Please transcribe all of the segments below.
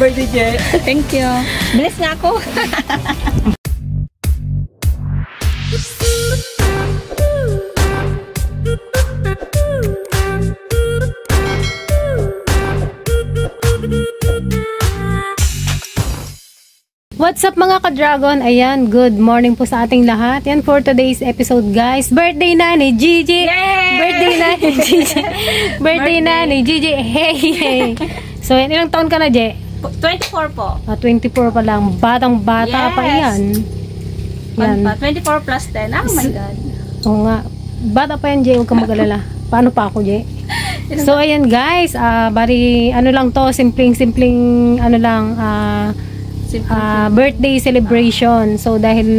birthday, Je. Thank you. Bless nga ako. What's up mga ka-dragon? Ayan, good morning po sa ating lahat. Yan for today's episode guys. Birthday na ni Gigi! Yay! Birthday na ni Gigi! Birthday na ni Gigi! Hey! Hey! So yan, ilang taon ka na, Je? 24 po. 24 pa lang. Batang bata pa yan. Yan. 24 plus 10. Oh my God. Oo nga. Bata pa yan, Je. Huwag kang mag-alala. Paano pa ako, Je? So ayan guys, bari ano lang to, simpleng ano lang, birthday celebration. So dahil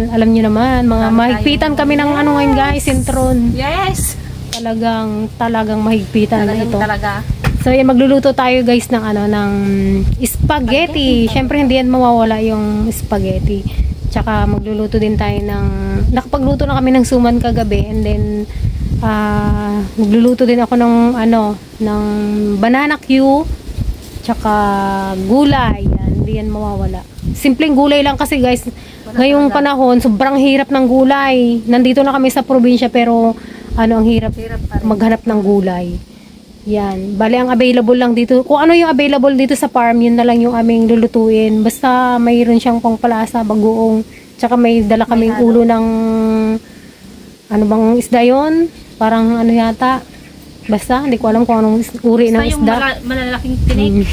alam niyo naman, mga mahigpitan kami ng ano ngayon guys, Sintron. Yes. Talagang mahigpitan na ito. Talaga. So yan, magluluto tayo guys ng ano, ng spaghetti. Syempre hindi yan mawawala yung spaghetti. Tsaka magluluto din tayo ng, nakapagluto na kami ng suman kagabi, and then magluluto din ako ng ano, ng banana Q tsaka gulay. Yan, hindi yan mawawala. Simpleng gulay lang kasi guys, ngayong panahon sobrang hirap ng gulay. Nandito na kami sa probinsya pero ano, ang hirap maghanap ng gulay. Yan, bali ang available lang dito, kung ano yung available dito sa farm, yun na lang yung aming lulutuin. Basta mayroon siyang pangpalasa, bagoong, tsaka may dala kaming ulo ng ano bang isda yun, parang ano yata, basta hindi ko alam kung anong uri ng isda. Basta yung malalaking tinik.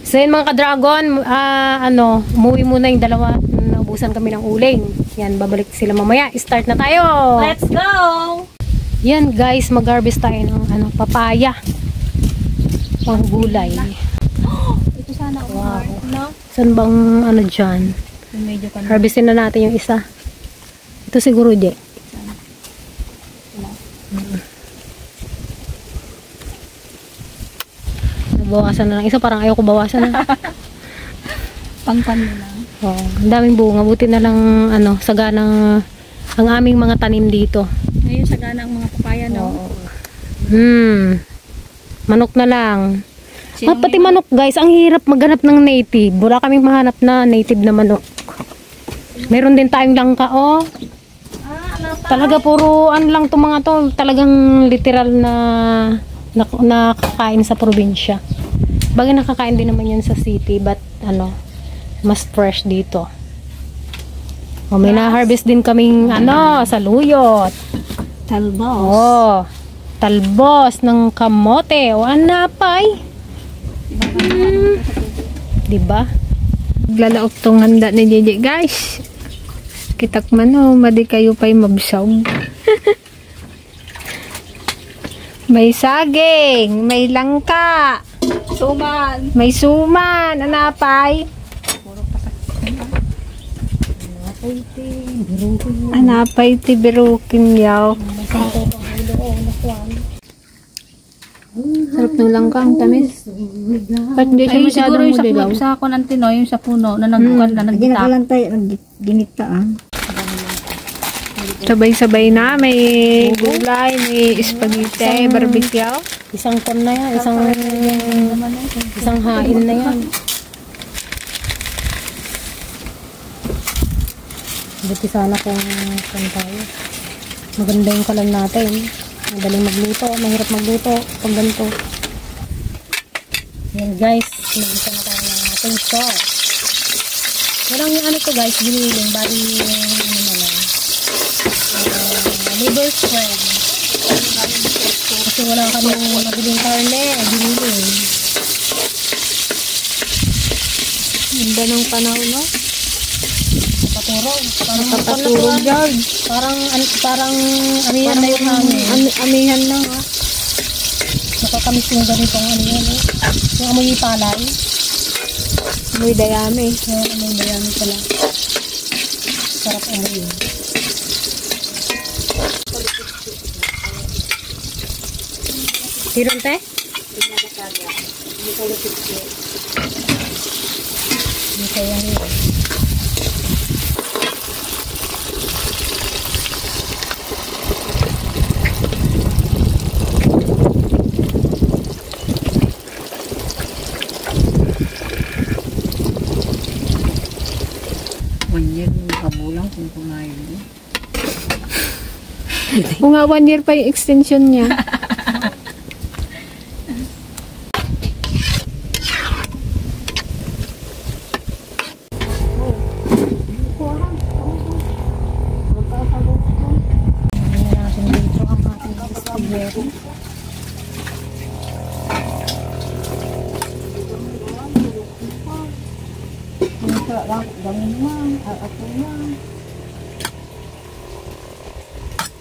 So yun mga ka-dragon, ano, umuwi muna yung dalawa, naubusan kami ng uling. Yan, babalik sila mamaya. Start na tayo! Let's go! Yan guys, mag-harvest tayo ng ano, papaya. Pang gulay. Ito sana ako. Wow. No? Saan bang ano dyan? Medyo ka na. Harvestin na natin yung isa. Ito siguro, Je. Bawasan na lang isa, parang ayaw ko bawasan na. Pangpan mo lang. Oh, ang daming bunga, buti na lang ano, sagana ang aming mga tanim dito. Ngayon sagana ang mga papaya, no? Manok na lang. Pati manok guys, ang hirap maghanap ng native. Wala kaming mahanap na native na manok. Meron din tayong langka, oh. Talaga puro ano lang to mga to, talagang literal na nakakain sa probinsya. Bagay nakakain din naman yan sa city, but ano, mas fresh dito. O, may na-harvest din kaming ano, saluyot. Talbos. Oh, talbos ng kamote o anapay. Diba? Lalaok tong handa ni Gigi guys. Kitak man o, madi kayo pa'y mabsawg. May saging, may langka, Suman. may suman, anapay. Anapay ti birukin yaw. Sarap ng langka, ang tamis. Ba't di siya masyadong mudilaw? Sa ako ng tinoy, yung sa puno, na nagbukan na nagbitak. Lang tayo, ginita Sabay-sabay na, may gulay, may spaghetti, barbecue. Isang ton na yan, isang hain na yan. Buti sana kung tayo. Maganda yung kalan natin. Madaling magluto, mahirap magluto pag ganito. Yan guys, mag-isa na tayo ng ating sauce. Walang yung ano to guys, biniling, bali yung ano na lang. Liver spread. Kasi wala kami mabiling karne, biniling. Ganda ng panahon, no? Paturog. Paturog yun. Parang amihan na yung hangin. Amihan na nga. Nakakamiss yung ganitong ano yan, eh. Yung amoy palay. Amoy dayami. Yung amoy dayami pala. Sarap amoy yun. Hiron te? Hindi kaya hiron. Manyan, kabulang kung kumain mo. Kung nga 1 year pa yung extension niya.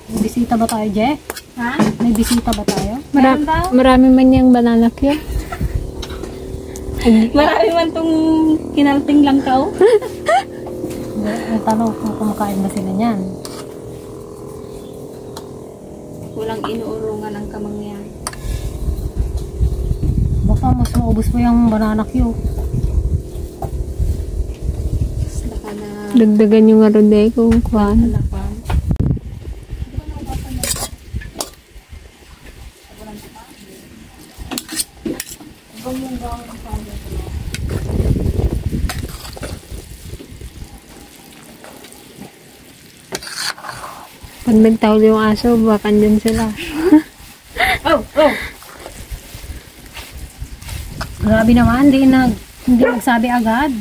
May bisita ba tayo, Je? Ha? May bisita ba tayo? Meron daw? Marami man yung banana cue. Marami man tong kinalting lang kao. Ang tanong kung kumakain ba sila niyan. Walang inuurungan ang kamangyan. Baka mas maubos mo yung banana cue. Baka na Dagdagan yung arode kung kuhan. alapan. Pag nagtawal yung aso, baka dyan sila. Oh, oh. Grabe naman, hindi nagsabi agad.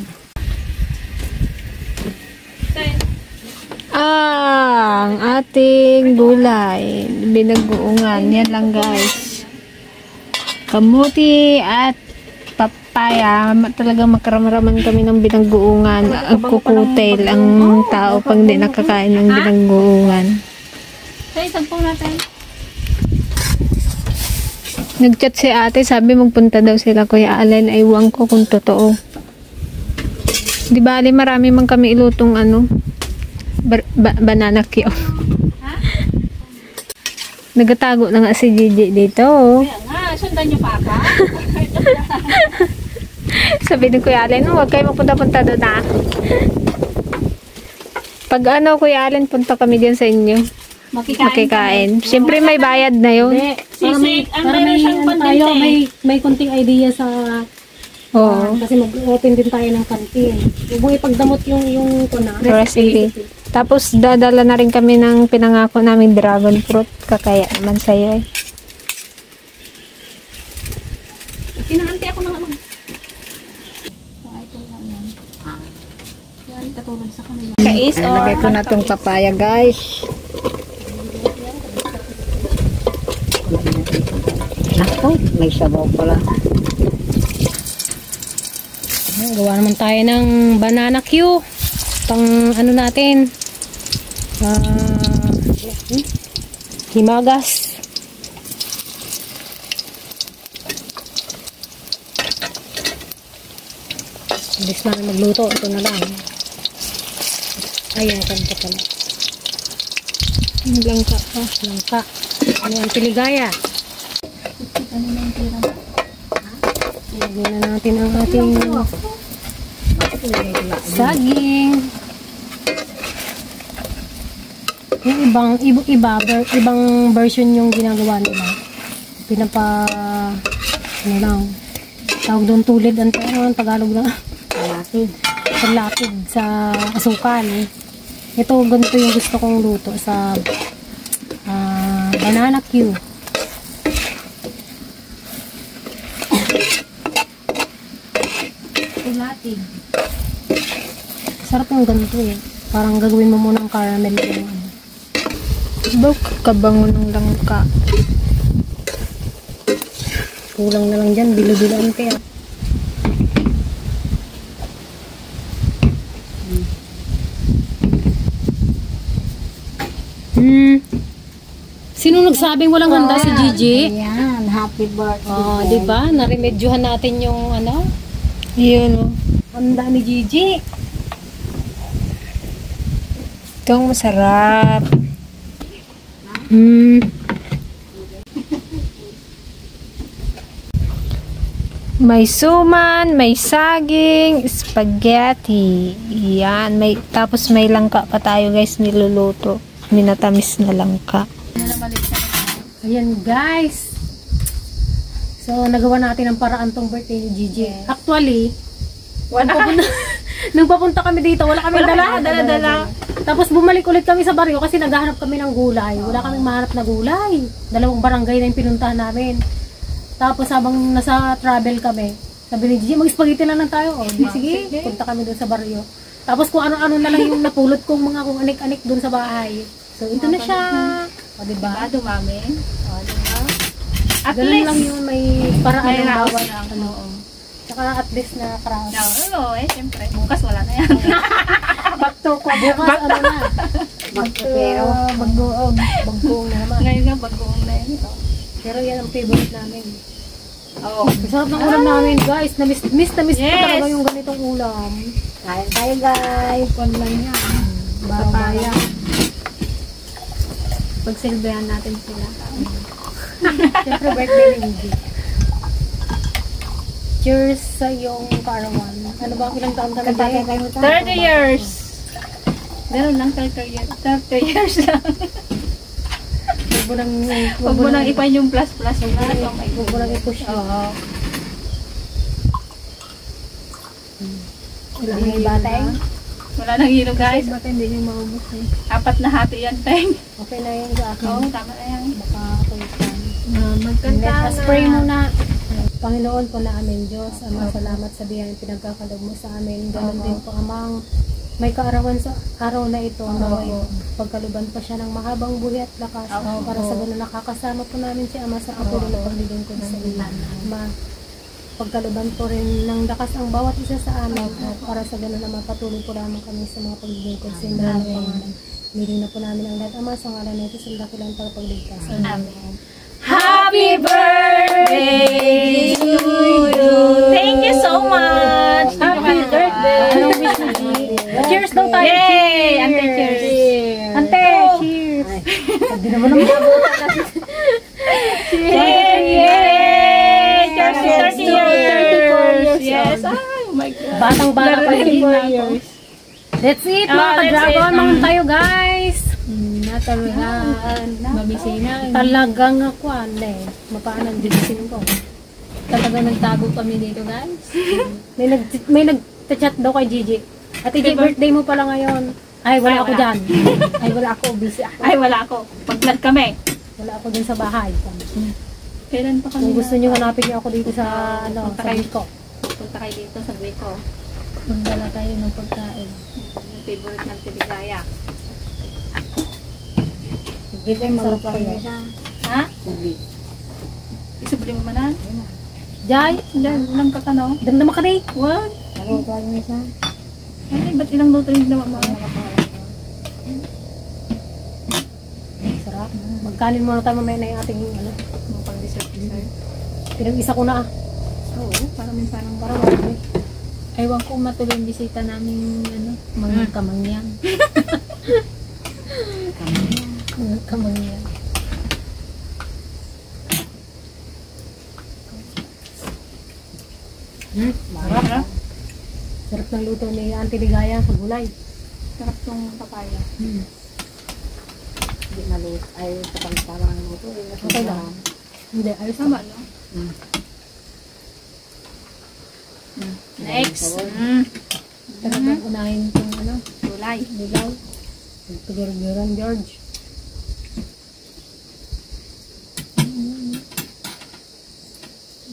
Ang ating gulay. Binaguungan. Yan lang guys. Kamuti at papaya. Talagang makaramaman kami ng binaguungan. Agkukutel ang tao pag di nakakain ng binaguungan. Tay, sampung natin. Nagchat si ate, sabi magpunta daw sila Kuya Allen, ay iwan ko kung totoo. Di bali marami man kami ilutong banana cue. Nagatago na nga si Gigi dito. Kaya nga, sundan niyo pa ako. Sabi ni Kuya Allen, huwag kayo magpunta-punta doon na. Pag Kuya Allen, punta kami diyan sa inyo. Makikain. Siyempre may bayad na yun. Hindi, para may, Sisig, ang para meron may, siyang ano tayo, content may konting idea sa, Oo. kasi mag-open din tayo ng kantin. Huwag mo ipagdamot yung Recipe. Tapos dadala na rin kami ng pinangako naming dragon fruit. Kakaya naman sa'yo eh. Kinahante ako ng ano. Ito lang yan. Yan, katulad sa kanila. Kais or Lagay ko na itong papaya, guys. Ako, may sabaw pala. Gawa naman tayo ng banana cue. Pang ano natin. Himagas. Bilis na magluto. Ito na lang. Ayan, kanta pala. Langka pa. Langka. Ano ang piligaya? Lagyan na natin ang ating saging. Yung ibang version yung ginagawa nila. Ano lang, tawag doon tulid ang Tagalog na. Panlatid sa asukal. Ito, ganito yung gusto kong luto sa banana cue. Latid. Sarap yung ganito eh. Parang gagawin mo muna ng caramel yung ano. Buk, kabango ng langka. Kulang na lang dyan, bilo-biloan kaya. Sino nagsabing walang handa si Gigi? Ayan, happy birthday. Oh, di ba? Naremedyohan natin yung ano, Yun o. handa ni Gigi. Itong masarap. May suman, may saging, spaghetti. Yan. Tapos may langka pa tayo guys niluluto. Minatamis na langka. Ayan guys. So, nagawa natin ang paraan tong birthday ni Gigi. Actually, Nung papunta kami dito, wala kami dala. dala. Tapos bumalik ulit kami sa baryo kasi naghahanap kami ng gulay. Wala kaming mahanap na gulay. 2 barangay na yung pinuntahan namin. Tapos habang nasa travel kami, sabi ni Gigi, mag-spaghetti lang tayo. O, sige, punta kami doon sa baryo. Tapos kung ano-ano na lang yung napulot kong mga kung anik-anik doon sa bahay. So, ito na siya. O, diba? Dumami. O, diba? At Ganun least, lang yun, may paraan may ng raos bawat. lang. Ano, tsaka at least na karaos. Siyempre. Bukas wala na yan. Back to ko. Bukas, ano na. Pero, Baggoong. Baggoong na naman. Ngayon nga, bagoong na yan. Pero yan ang favorite namin. Oo. Masarap ng ulam namin, guys. Na-miss ko Yes. talaga yung ganitong ulam. kain tayo guys. Kwan lang yan. Papaya. Pagsilbihan natin sila. Siyempre, birthday ni Iggy. Cheers sa iyong karawan. Ano ba? Ilang taon ka na Kapatay tayo? kayo 30 years. Meron lang 30 years. 30 years lang. Huwag mo nang ipan yung plus. Huwag mo nang i-push. Oo. Wala nang ibatay. Wala nang hilo, guys. Bakit hindi niyo maubos eh? 4 na hati yan, Teng. Okay na yan sa akin. Oo, tama na yan. Baka ako ipan. Magkanta na. Spray muna. Panginoon po namin, Diyos, Ama, salamat sa biyayang pinagkakalog mo sa amin. Ganon din po, Amang, may kaarawan sa araw na ito. Naway, pagkaluban pa siya ng mahabang buhay at lakas. Para sa ganun nakakasama po namin si Ama sa patuloy na paglilingkod sa iyo. Ama, pagkaluban po rin ng lakas ang bawat isa sa amin. Para sa ganun naman patuloy po naman kami sa mga paglilingkod sa inyo ng pangalan. Miling na po namin ang lahat, Ama, sa ngalan na ito sa dakilang pagpagligtas. Amen. Happy birthday to you. Thank you so much. Happy birthday! Anong wish mo, G? Cheers daw tayo! Yay! Ante, cheers. Ante, cheers! Hindi naman naman. Yay! Cheers to 30 years. Yes. Oh my God. Batang-bata pa rin years. That's it, mga that's ka-dragon. it. Mangun tayo, guys. Natalagaan. Mabisinan. Talagang ako, mapaanan, dibisin ko. Talaga nagtago kami dito, guys. May nag-chat daw kay Gigi. Ate Gigi, birthday mo pala ngayon. Ay, wala Ay, ako wala. dyan. Ay, wala ako. Busy ako. Ay, wala ako. Pag-vlog kami. Wala ako dun sa bahay. Kailan pa kami Kung gusto nyo, hanapin nyo ako dito sa, Punta sa kayo. Biko. Punta kayo dito sa Guico. Magdala tayo ng pagkain. Yung favorite ng Tiligaya. Dito yung Sarap mga kayo. Ha? Isubli mo manan? Jai, Diyan, walang kakano. damdama ka rin. What? Ano ko ang isa? Ay, ba't ilang luto yung ginawa mo? Sarap. Magkanin muna tayo mamaya na yung ating ano. Mga pang-dessert. Pinag-isa ko na. Oo, para minsan ang Para marami. Ewan ko matuloy yung bisita namin mga kamangyan. Mga kamangyan. Sarap. Sarap ng luto ni Auntie Ligaya sa gulay. sarap tong papaya. Hindi malit. Ay, kapag-tama ng luto. Okay lang. Hindi, ayos Tama, naman. no? Next. Talagang unahin itong ano, Gulay. ligaw. Pagkirgiran, George.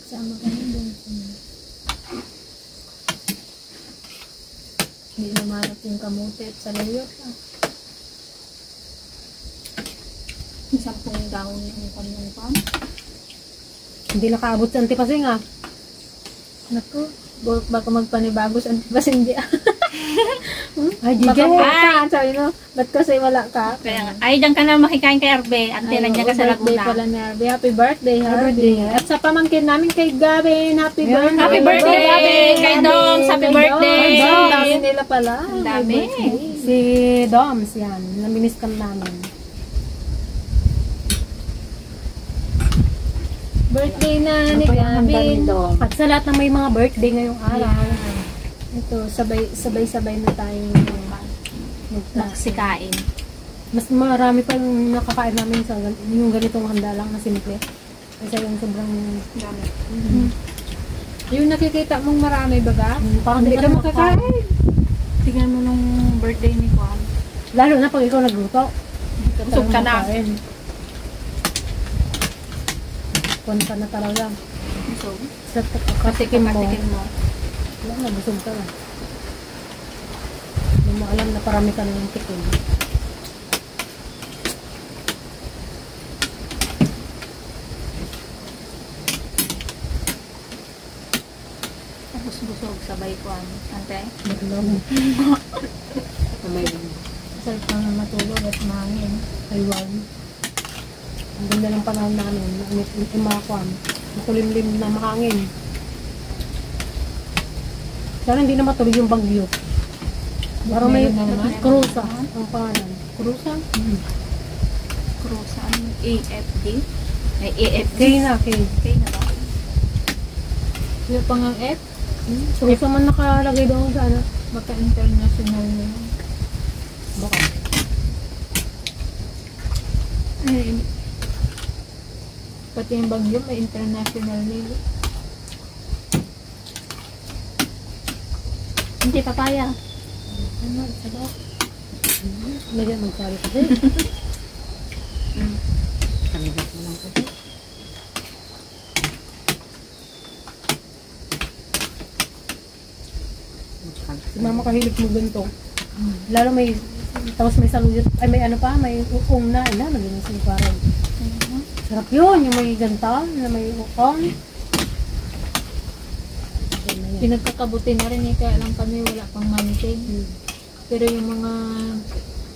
Sama kami doon. Hindi namanap yung kamote at saluyot. Yung 10 dahon ng kanyang pan. Hindi nakaabot sa antipasing ah. Naku, baka magpanibago sa antipasindi. Ay, Baka Gigi. ka, sabi mo, ba't kasi wala ka? Kaya nga, ay, diyan ka na makikain kay Arbe. Ante, nandiyan ka sa birthday Laguna. pala ni Harvey. Happy birthday, Harvey. At sa pamangkin namin kay Gavin, happy birthday. Happy birthday, Gavin! Kay Doms, happy birthday! Ang dami nila pala. Ang dami. Si Doms, yan. Naminis ka namin. Birthday na ni Ano pa yung handa Gavin. nito? At sa lahat na may mga birthday ngayong araw. Ito, sabay-sabay na tayong Nagsikain. Mas marami pa yung nakakain namin sa yung ganitong handa lang na simple. Kasi yung sobrang Dami. Yung nakikita mong marami baga? parang Hindi ka makakain. makakain. Tingnan mo nung birthday ni Juan. Lalo na pag ikaw nagluto. Busog ka na. Kunta na talaga. Busog. Sa katikin mo. Patikin mo. Wala na, busog ka na. Hindi mo alam na parami ka na yung tikin. Tapos busog sabay Juan. Ante? Baglong. May Sarap pa nga matulog at mahangin. aywan. Ang ganda ng panahon namin. Yung mga kwan. Matulimlim na mahangin. Sana hindi na matuloy yung bagyo. Parang may Meron na naman? krusa ang pangalan. Krusa? Cruisan. AFD? Ay, AFD. Kay na, kay. Okay na ba? Yung pangang F, Krusa man nakalagay doon sa ano. baka international na yun. Baka. Ay, Pati yung bagyo may international na yun. hindi papaya. Ano, isa daw. Lagyan magkari kasi. Kanibit mo lang kasi. Si mama kahilig mo ganito. Lalo may, tapos may saluyot, ay may ano pa, may ukong na, naging isang parang. Sarap yun, yung may ganta, na may ukong. Yun na yan. Pinagkakabuti na rin eh, kaya lang kami wala pang mantig. Pero yung mga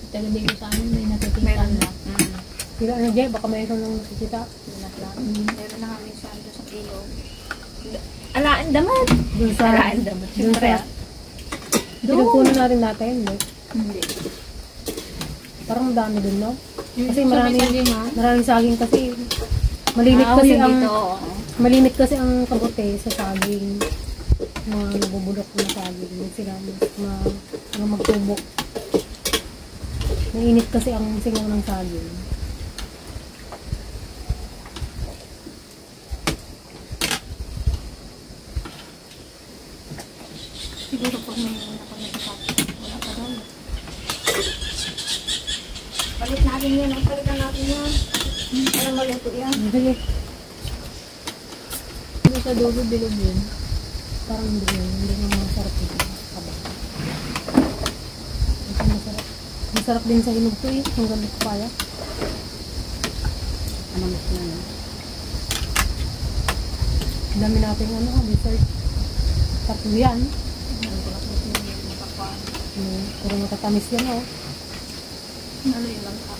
taga dito sa amin may nakikita Meron na. na. Kila ano, Jay, baka may isang nang nakikita. Meron na kami sa ando sa ilog. Alaan daman. Doon sa, Alaan daman. doon sa, pinagpunan natin natin, no? Hindi. Parang dami dun, no? Kasi Yung maraming, sabi nga, maraming saging kasi, malimit kasi Yung ang, dito, oo. malimit kasi ang kabote sa saging. Mga nabubulok na saging. Yung sila, mga magtubok. Mainit kasi ang singaw ng saging. Siguro pag may ako nagkakapit. Wala pa daw. Palit natin yan. Ang palitan natin yan. Para maluto yan. Sige, yung sa dulo bilog yun. parang hindi na masarap ito. Kaba. Ito masarap. Masarap din sa hinog to eh. Ang ganda ko kaya. Ano mas na yun? Dami natin ano, dessert. Tatlo yan. Puro matatamis yan oh. Ano yun lang ka.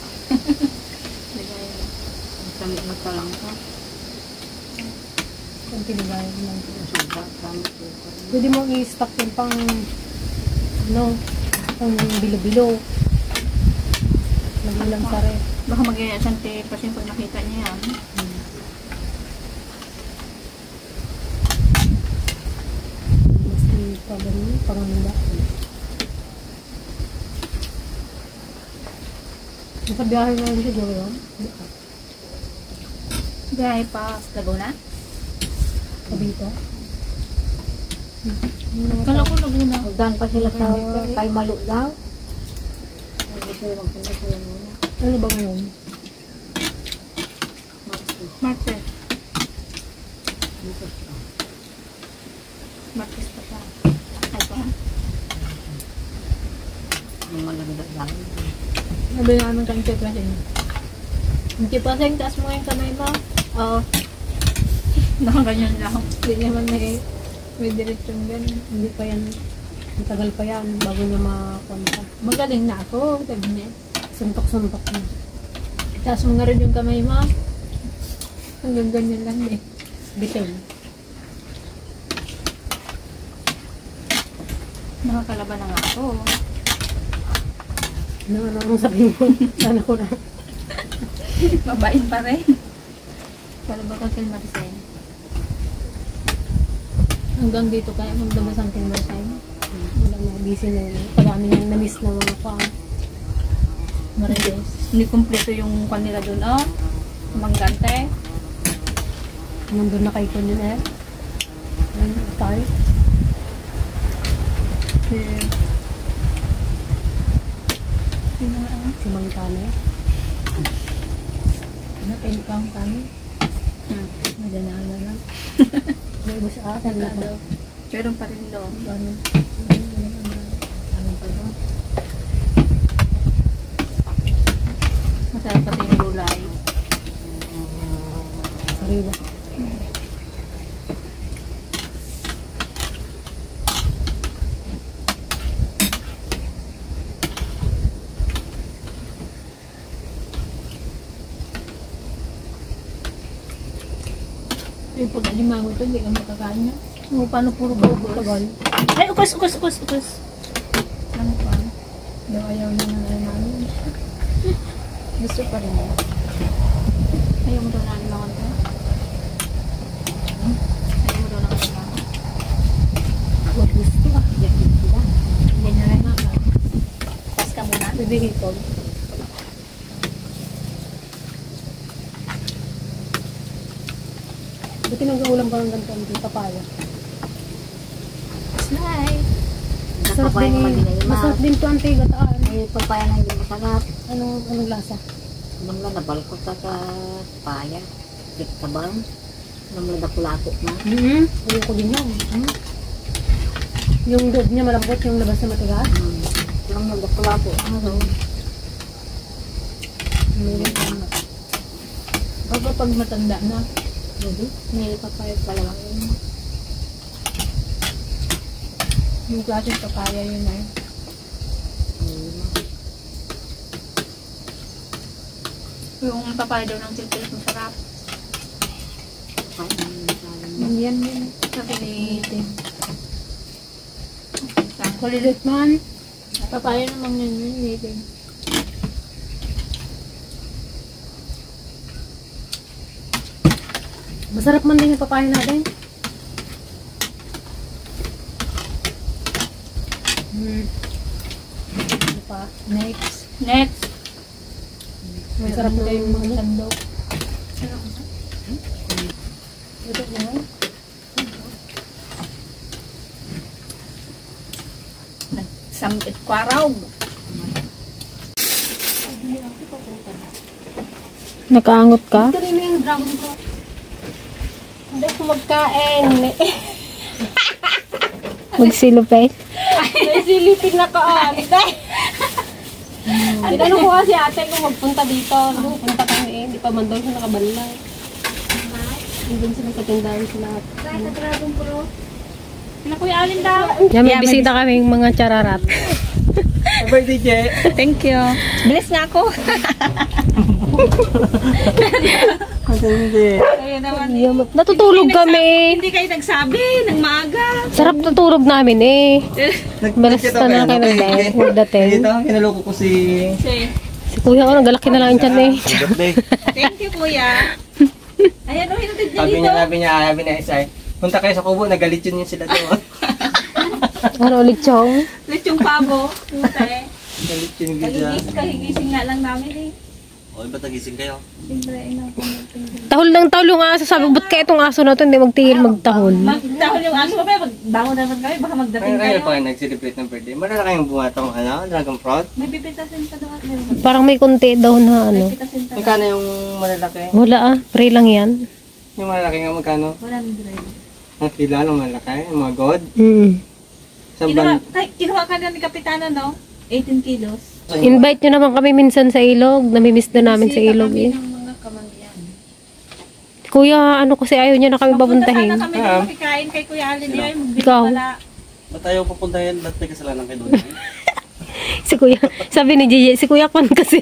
Ligay lang. Tamit mo ka lang ka. Ang pinagayan lang. Pwede mo i-stock yung pang ano, pang bilo-bilo. Lagi lang sa ref. Baka mag-iaya siyang pasin pag nakita niya yan. Mas i-problem yun, panganda. Nakabiyahe na rin siguro yun. Biyahe pa sa Laguna? Kabito. Kala ko Laguna. Magdaan pa sila sa kay Malo daw. Ano ba ngayon? Martes. Martes pa siya. Ay pa. Sabi nga naman kang Che Paseng. Che Paseng, taas mo yung kamay mo. Oo. Nakaganyan lang. Hindi naman may diretsyon ganun. Hindi pa yan. Matagal pa yan bago niya makakonta. Magaling na ako, sabi niya. Suntok-suntok na. Taas mo nga rin yung kamay mo. Hanggang ganyan lang eh. Bitin. Nakakalaban na nga ako. Ano ang sabihin mo? Sana ko na. Mabait pa rin. Para ba ka kay Maricel? Hanggang dito kaya magdabas ang kinbasay. Wala na, busy na yun. Pagami nang na-miss na mga pang. Marites. Hindi kumpleto yung kanila doon, oh. Manggante. Nandun na kay Kunin eh. Ayun, tayo. Limang tane. Ano, kayo kang kami? Madanahan na lang. May ubos akin na daw. Meron pa rin doon. Ano pa ba? Masarap pati yung gulay. Sariwa. Yung pag alimango ito, hindi ka makakain na. Paano puro bubos? Ay, ukas. Ano pa? Daw ayaw na ng alimango. Gusto pa rin niya. Ayaw mo daw na alimangan to? Ayaw mo daw na alimangan? Huwag gusto ah. Yakit sila. Hindi na rin mama. Pas ka muna. Pwede hitol. Buti nag-uulam ka ng ganito ang papaya. Slide. Masarap Napapaya din, naman din ay masarap din to ang tigataan. May papaya na hindi masarap. Anong lasa? Namla na balkot sa papaya. Dik tabang. Namla na kulakot na. Ayoko din yan. Yung loob niya malambot, yung labas na matigas. Namla na kulakot. Ano? Bago pag matanda na. May papaya pala lang yun. Yung klaseng papaya yun ay. Yung papaya daw ng silpilis masarap. Yan. Sabi ni Tim. Kulilit man. Papaya naman yun yun. Tim. Masarap man din yung papaya natin. Ano pa? Next. Masarap na yung mga sandok. ito na. Samit kwaraw. Nakaangot ka? Ito rin yung dragon fruit. Hindi ako magkain. Magsilupay. May silipin na kaan. Tinanong ko kasi ate kung magpunta dito. Punta kami eh. Hindi pa man daw siya nakabalay. Hindi sa nagkatindahan sila. Na Kuya Alin daw. Yan, may bisita kaming mga chararat. Birthday, Je. Thank you. Bilis nga ako. Hindi. Kaya naman. Natutulog kami. Hindi kayo nagsabi ng maaga. Sarap natulog namin eh. Balas na lang kayo nagdating. Ito, kinaloko ko si... Si kuya ko, nagalaki na lang yung tiyan eh. Birthday. Thank you, Kuya. Ayan, oh, hinatid niya Sabi dito. niya, sabi niya, Isay, punta kayo sa Kubo, nagalit yun sila doon. Ano ulit, Chong? Lechong pabo. Pute. Galit yun gila. Kahigising nga lang namin eh. O, ba't nagising kayo? Siyempre, Tahol ng tahol yung aso. Sabi, ba't kaya itong aso na ito hindi magtigil magtahol? magdahol yung aso pa, magbangon naman kami, baka magdating Ngayon kayo. pa kayo nag-celebrate ng birthday. Marala kayong bunga tong dragon fruit. May pipitasin pa doon at meron. Parang may konti daw na ano. Pipitasin pa doon. Magkano yung malalaki? Wala ah, pray lang yan. Yung malalaki nga magkano? 100. Ang kila ng malaki, yung mga god. Sa Kinuha ka na ni Kapitana, no? 18 kilos. Invite nyo naman kami minsan sa ilog. Namimiss na namin sa ilog eh. Ng mga kamangyan. Kuya, ano kasi ayaw niya na kami babuntahin. Sana kami din makikain kay Kuya Alin. Ay, magbili Ikaw. pala. Ba't tayo pupuntahin? Ba't may kasalanan kayo doon? Si Kuya, sabi ni Gigi, si Kuya Kwan kasi.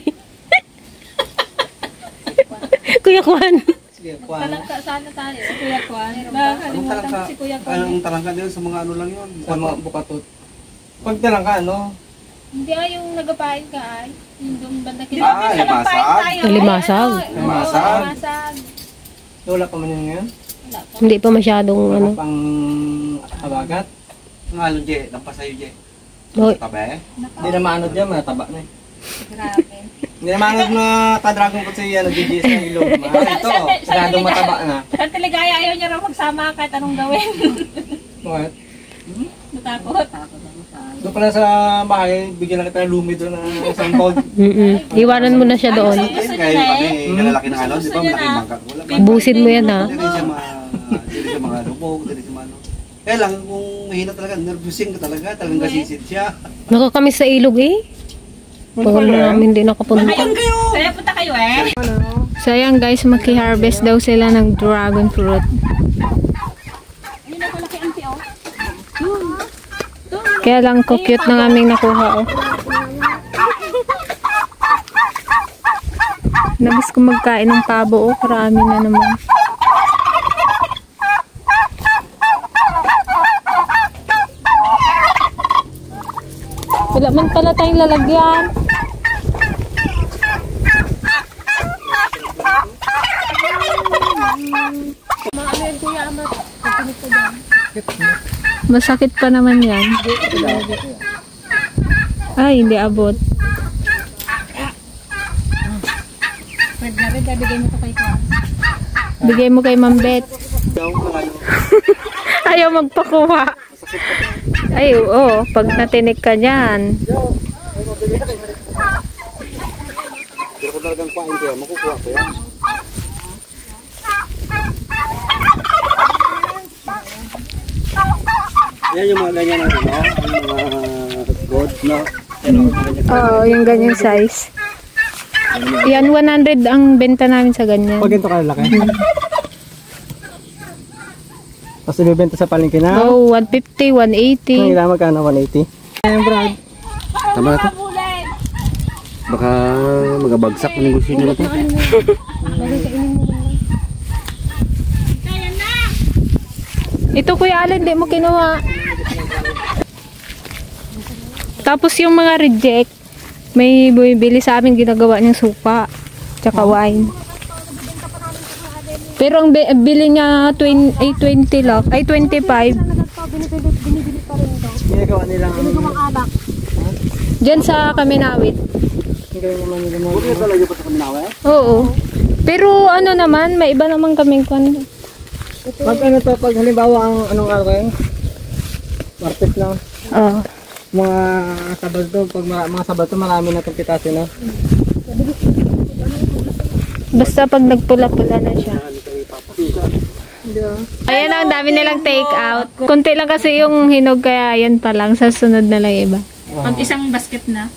Kuya Kwan. Sige, Kwan. Talangka sana tayo. Kuya Kwan. Nakakalimutan ko si Kuya Kwan. Anong talangka din sa mga ano lang yun? Sa mga bukatot. Pag talang ka, ano? Hindi yung nagapain ka ay. Yung doon banda. limasag? Limasag. Limasag. Limasag. Wala pa man yun ngayon? Wala pa. Hindi pa masyadong ano. Wala pang habagat. Ang halo, Je. Lampas sa'yo, Je. Oy, Tabi. Hindi na maanod yan, mataba na eh. Grabe. Hindi na maanod na ka-dragon fruit sa GGS na ilog. Ito, sinadong mataba na. Sa Teligaya ayaw niya raw magsama kahit anong gawin. What? Natakot. Takot ako sa Doon pala sa bahay, bigyan na kita ng lumi doon na isang gold. Iwanan mo na siya doon. Ngayon kami, kalalaki ng alon, di ba? Malaking bangka. Wala ba? Busin mo yan, ha? Hindi siya mga lubog, hindi siya mga ano. Kaya lang, kung mahina talaga, nervousin ka talaga, talagang gasisid siya. Nakakamiss sa ilog eh. Pagod na namin din nakapunta. Kaya punta kayo eh. So ayan guys, maki-harvest daw sila ng dragon fruit. Kaya lang ko cute ng aming nakuha oh. Nabis ko magkain ng pabo oh, karami na naman. Wala man pala tayong lalagyan. Masakit pa naman yan. Ay, hindi abot. Bigay mo kay Ma'am Beth. Ayaw magpakuha. Ay, oo. Pag natinik ka dyan. Pero kung talagang kuhain ko yan, makukuha ko yan. Yan yung mga ganyan na ano, yung mga god, no? Oo, yung ganyan size. Yan, 100 ang benta namin sa ganyan. Pag ganito kalalaki. Tapos ibibenta sa palengke na. Oh, 150, 180. Ang ilang magkano? 180. Ayun, Brad. Tama na to? Baka magabagsak ng negosyo nila to. Ito Kuya Allen, di mo kinuha. Tapos yung mga reject, may bumibili sa amin, ginagawa niyang suka, tsaka wine. Pero ang bili niya 20 lang, ay 25. Ginagawa nilang Diyan sa Kaminawit. Buti na talaga pa sa kaminawa eh. Oo. Pero ano naman, may iba naman kaming kwan. pag ano to, pag halimbawa ang anong araw kayo? Martes lang. Oo. Mga Sabado, pag mga Sabado marami na itong pitasin na. Basta pag nagpula-pula na siya. Ayan ang dami nilang take out. Kunti lang kasi yung hinog kaya yan pa lang. Sa sunod na lang iba. Pag isang basket na.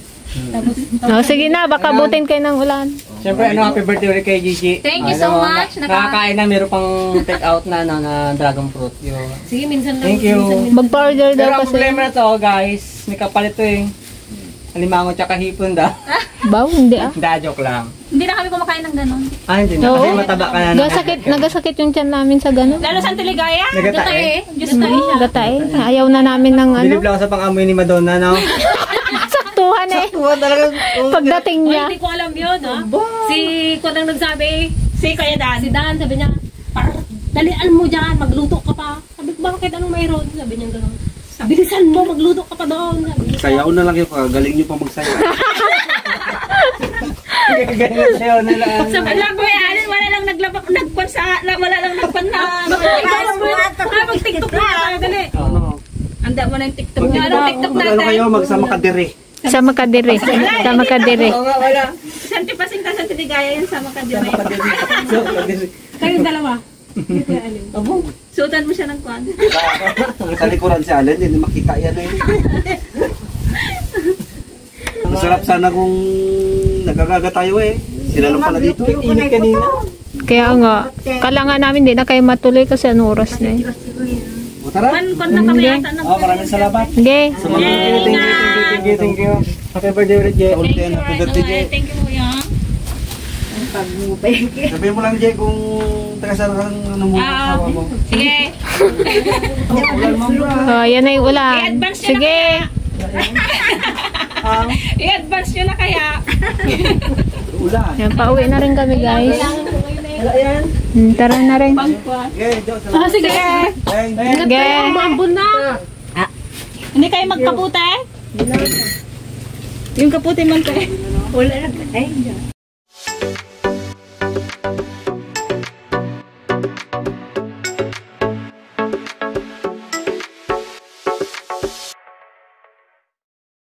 Oh, sige na, baka butin kayo ng ulan. Siyempre, happy birthday ulit kay Gigi. Thank you so much. Nakakain na, meron pang take out na, na dragon fruit. Yung... Sige, minsan lang. Thank you. Mag-order Pero daw ang kasi. problema na to, guys, may kapalit to eh. Alimango tsaka hipon daw. Baw, hindi ah. Hindi, joke lang. Hindi na kami kumakain ng ganun. Ah, hindi na. Oo. Kasi mataba ka na. Nagasakit yung tiyan namin sa gano'n. Lalo sa Antiligaya. Nagatae. Diyos na siya. Gatae. Ayaw na namin ng ano. Bilib lang ako sa pang-amoy ni Madonna, no? Saktuhan eh. Tuwa talaga. Pagdating niya. Hindi ko alam yun, ha? Si ko nang nagsabi, Si Kuya Dan. si Dan, sabi niya, dalian mo dyan, magluto ka pa. Sabi ko, bakit anong mayroon? Sabi niya gano'n. Bilisan mo, magluto ka pa doon. Sabi niya, Sayaw na lang yung galing nyo pa magsayaw. Ganyan sa'yo nila. Alam ko yan, wala lang nagpan sa, wala lang nagpan na. Mag-TikTok na. Dali. Ano? Anda mo na yung TikTok na. Anong TikTok Ano natin? kayo, magsama ka dire. Sa Makadiri. Sa Makadiri. Oo nga, wala. Santi Pasing ka sa Antiligaya yan sa Makadiri. kayong dalawa. Suotan mo siya ng kwan. Sa likuran si Allen, hindi makita yan eh. Masarap sana kung nagkagaga tayo eh. Sila lang pala dito. Init kanina. Kaya nga, kailangan namin din na kayo matuloy kasi ano oras na eh. O tara. Kwan na kami ata ng Maraming salamat. Sige. Thank you. Happy birthday ulit, Jay. Ulit yan, happy birthday, Jay. Thank you, Kuya. Sabihin mo lang, Jay, kung taga saan kang ano mo, asawa mo. Sige. Oh, yan na yung ulan. I-advance nyo na Sige. I-advance nyo na kaya. Ulan. Yan, pauwi na rin kami guys. Tara na rin. Okay, Diyos, salamat. Sige. Sige. Maambon na. Hindi kayo magkapute? Yung kapute man kayo. Wala lang.